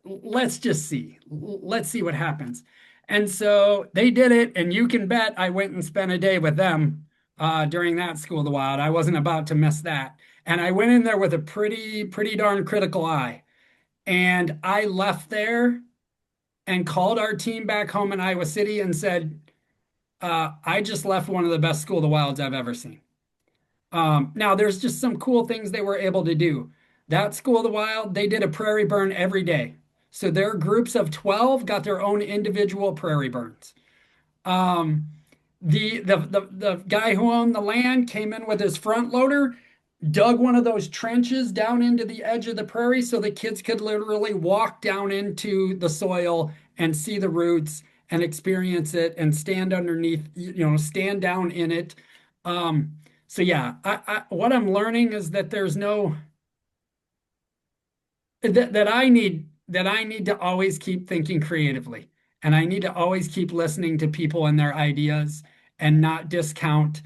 let's just see. Let's see what happens. And so they did it, and you can bet I went and spent a day with them during that School of the Wild. I wasn't about to miss that. And I went in there with a pretty darn critical eye. And I left there and called our team back home in Iowa City and said, I just left one of the best School of the Wilds I've ever seen. Now, there's just some cool things they were able to do. That School of the Wild, they did a prairie burn every day. So their groups of 12 got their own individual prairie burns. Um, the guy who owned the land came in with his front loader, dug one of those trenches down into the edge of the prairie so the kids could literally walk down into the soil and see the roots and experience it and stand underneath, stand down in it. So yeah, what I'm learning is that there's no that I need to always keep thinking creatively, and I need to always keep listening to people and their ideas and not discount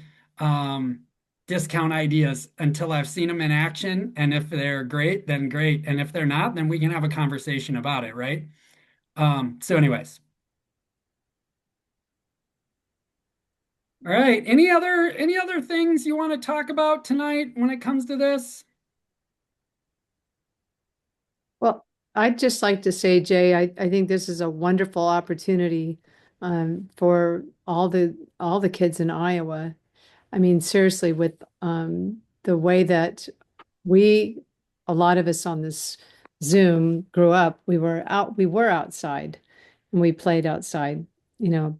ideas until I've seen them in action. And if they're great, then great. And if they're not, then we can have a conversation about it, right? So anyways. All right. Any other things you want to talk about tonight when it comes to this? Well, I'd just like to say, Jay, I think this is a wonderful opportunity for all the kids in Iowa. I mean, seriously, with the way that we, a lot of us on this Zoom grew up, we were outside and we played outside,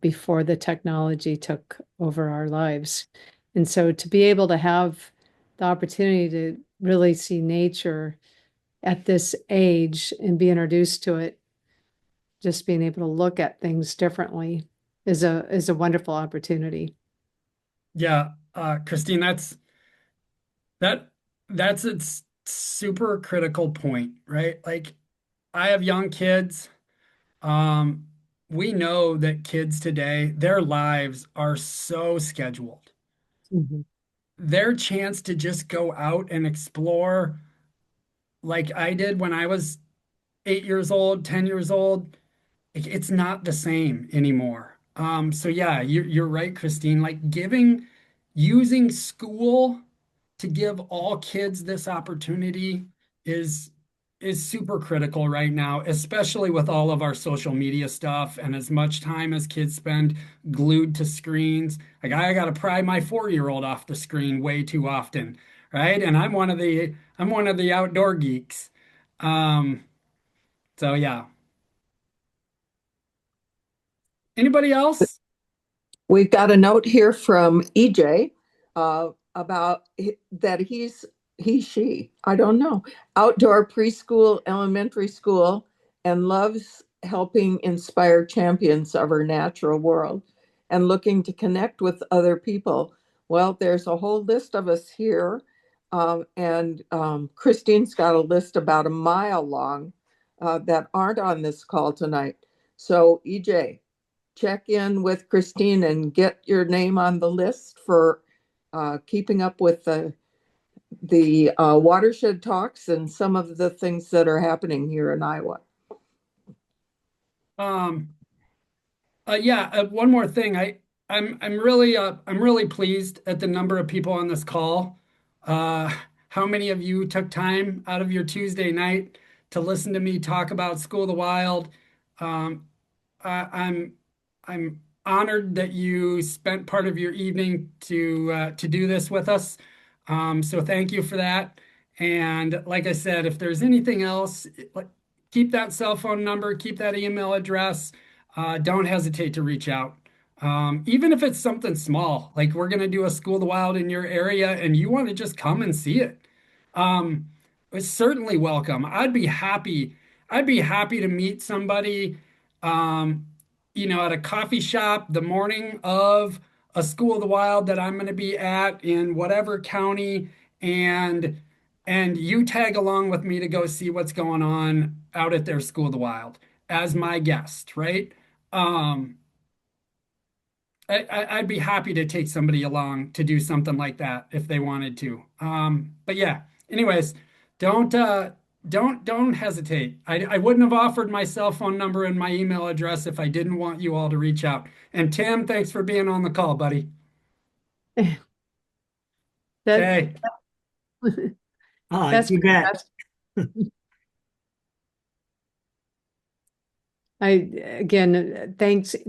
before the technology took over our lives. And so to be able to have the opportunity to really see nature at this age and be introduced to it, just being able to look at things differently is a wonderful opportunity. Yeah, Christine, that that's a super critical point, right? Like I have young kids. Um, we know that kids today, their lives are so scheduled. Mhm. Their chance to just go out and explore like I did when I was 8 years old, 10 years old, it's not the same anymore. So yeah, you're right, Christine. Like using school to give all kids this opportunity is is super critical right now, especially with all of our social media stuff and as much time as kids spend glued to screens. Like I got to pry my 4-year-old off the screen way too often, right? And I'm one of the outdoor geeks. Um, so yeah. Anybody else? We've got a note here from EJ about that she, I don't know, outdoor preschool, elementary school, and loves helping inspire champions of our natural world and looking to connect with other people. Well, there's a whole list of us here, and Christine's got a list about a mile long that aren't on this call tonight. So, EJ, check in with Christine and get your name on the list for keeping up with the Watershed Talks and some of the things that are happening here in Iowa. Um, yeah, one more thing. I'm really pleased at the number of people on this call. How many of you took time out of your Tuesday night to listen to me talk about School of the Wild? Um, I'm honored that you spent part of your evening to do this with us. So thank you for that. And like I said, if there's anything else, keep that cell phone number, keep that email address. Don't hesitate to reach out. Even if it's something small, like we're going to do a School of the Wild in your area and you want to just come and see it. Um, it's certainly welcome. I'd be happy to meet somebody, um, at a coffee shop the morning of a School of the Wild that I'm going to be at in whatever county, and you tag along with me to go see what's going on out at their School of the Wild as my guest, right? Um, I'd be happy to take somebody along to do something like that if they wanted to. But yeah, anyways, don't don't hesitate. I wouldn't have offered my cell phone number and my email address if I didn't want you all to reach out. And Tim, thanks for being on the call, buddy. That Okay. that's You bet. fantastic.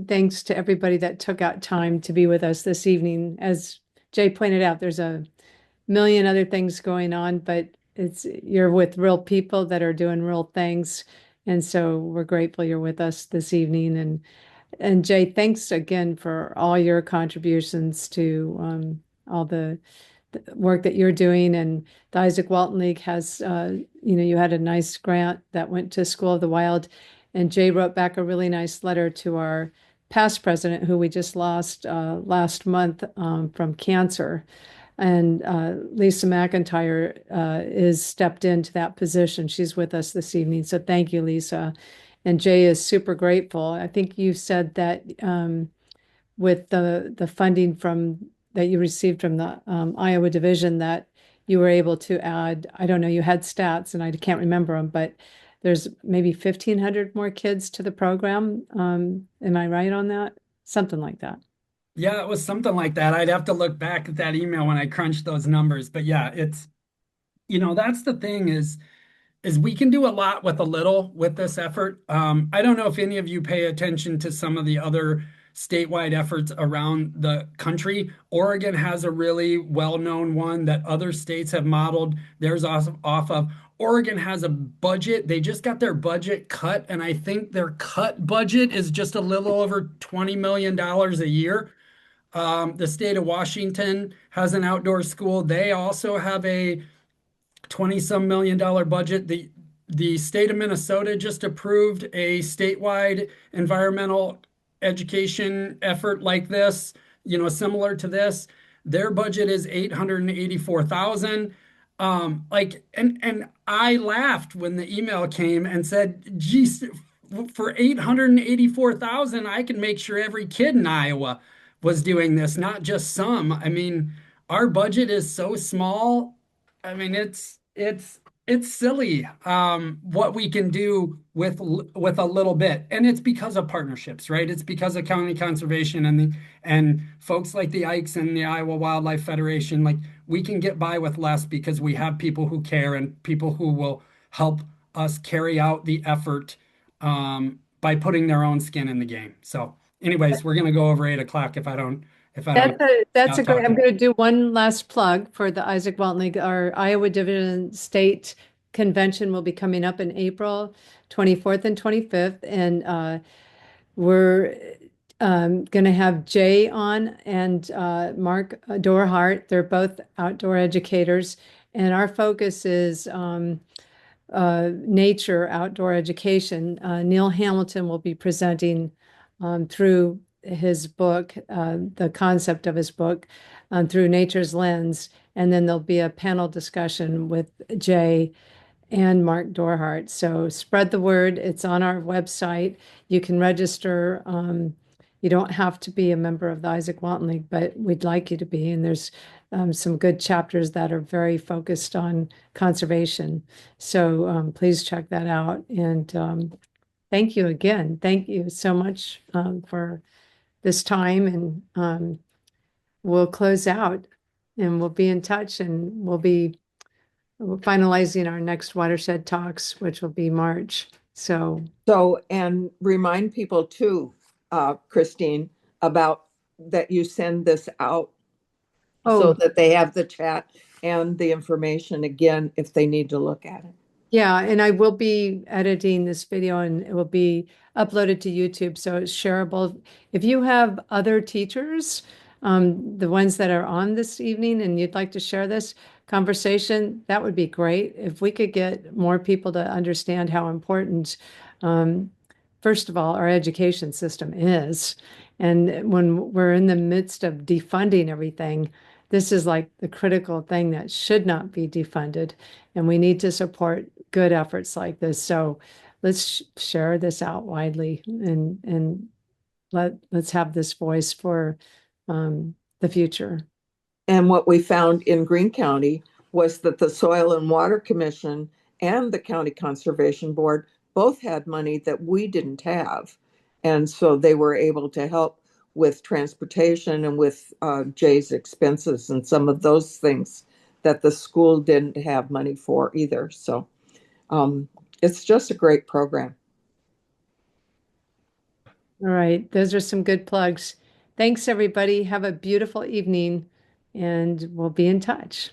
Thanks to everybody that took out time to be with us this evening. As Jay pointed out, there's a million other things going on, but you're with real people that are doing real things. And so we're grateful you're with us this evening. And Jay, thanks again for all your contributions to all the work that you're doing. And the Izaak Walton League has, you had a nice grant that went to School of the Wild. And Jay wrote back a really nice letter to our past president, who we just lost last month from cancer. And Lisa McIntyre is stepped into that position. She's with us this evening. So thank you, Lisa. And Jay is super grateful. I think you said that with the funding that you received from the Iowa division, that you were able to add, I don't know, you had stats and I can't remember them, but there's maybe 1,500 more kids to the program. Am I right on that? Something like that. Yeah, it was something like that. I'd have to look back at that email when I crunched those numbers. But yeah, that's the thing is we can do a lot with a little with this effort. I don't know if any of you pay attention to some of the other statewide efforts around the country. Oregon has a really well-known one that other states have modeled theirs off of. Oregon has a budget. They just got their budget cut, and I think their cut budget is just a little over $20 million a year. The state of Washington has an outdoor school. They also have a 20-some million-dollar budget. The state of Minnesota just approved a statewide environmental education effort like this, similar to this. Their budget is 884,000. And I laughed when the email came and said, geez, for 884,000, I can make sure every kid in Iowa was doing this, not just some. I mean, our budget is so small. I mean, it's silly what we can do with a little bit, and it's because of partnerships, right? It's because of county conservation and folks like the Ikes and the Iowa Wildlife Federation. Like we can get by with less because we have people who care and people who will help us carry out the effort by putting their own skin in the game. So, anyways, we're gonna go over 8 o'clock if I don't That's a stop great. I'm talking. going to do one last plug for the Izaak Walton League. Our Iowa Division State Convention will be coming up in April 24th and 25th, and we're going to have Jay on and Mark Dorhart. They're both outdoor educators, and our focus is nature outdoor education. Neil Hamilton will be presenting through his book, the concept of his book, through nature's lens. And then there'll be a panel discussion with Jay and Mark Dorhart. So spread the word. It's on our website. You can register. You don't have to be a member of the Izaak Walton League, but we'd like you to be. And there's some good chapters that are very focused on conservation. So please check that out. And thank you again. Thank you so much for this time. And we'll close out and we'll be in touch and we'll be finalizing our next Watershed Talks, which will be March. So and remind people too, Christine, about that you send this out so that they have the chat and the information again if they need to look at it. Yeah, and I will be editing this video and it will be uploaded to YouTube, so it's shareable. If you have other teachers the ones that are on this evening and you'd like to share this conversation, that would be great. If we could get more people to understand how important, first of all, our education system is. And when we're in the midst of defunding everything, this is like the critical thing that should not be defunded. And we need to support good efforts like this. So let's share this out widely and let's have this voice for the future. And what we found in Greene County was that the Soil and Water Commission and the County Conservation Board both had money that we didn't have. And so they were able to help with transportation and with Jay's expenses and some of those things that the school didn't have money for either. So it's just a great program. All right, those are some good plugs. Thanks, everybody. Have a beautiful evening, and we'll be in touch.